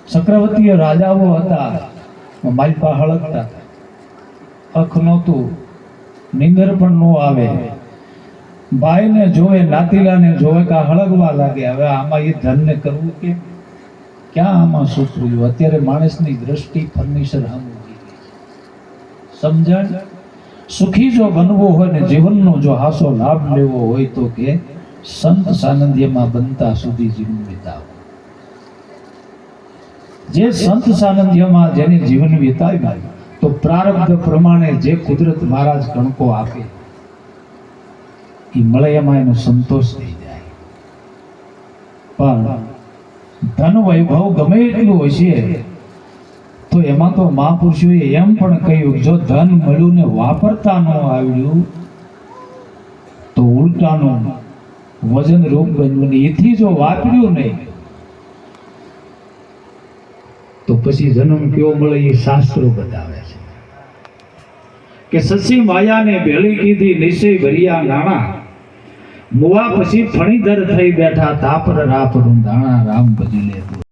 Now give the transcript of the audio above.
ચક્રવર્તીય રાજાઓ હતા, માલપા હળગતા, અખ નહોતું, નીંદર પણ નો આવે. ભાઈને જોવે, નાતીલાને જોવે કે હળગવા લાગે. હવે આમાં એ ધનને કરવું કે ક્યાં આમાં સુખવું? અત્યારે માણસની દ્રષ્ટિ ફર્નિચર સમજણ. સુખી જો બનવો હોય ને જીવનનો જો હાસો લાભ લેવો હોય તો કે સંત સાનિધ્યમાં બનતા સુધી જીવન વિતાવો. જે સંત સાનિધ્યમાં જેને જીવન વિતાવ્યું તો પ્રારબ્ધ પ્રમાણે જે કુદરત મહારાજ કણકો આપે એ મળે એમાં એનો સંતોષ થઈ જાય. પણ ધન વૈભવ ગમે એટલું હશે તો એમાં તો મહાપુરુષોએ એમ પણ કહ્યું જો ધન મળ્યું ને વાપરતા ન આવ્યું તો ઉલટાનું વજન રૂપ બન્યું. એથી જો વાપર્યું નહીં તો પછી જન્મ કેવો મળે એ શાસ્ત્રો બતાવે છે કે સસી માયાને ભેળી કીધી નિશ્ચય ભર્યા નાણા, મુવા પછી ફણીધર થઈ બેઠા તાપર રાપરું દાણા રામ ભજી લે.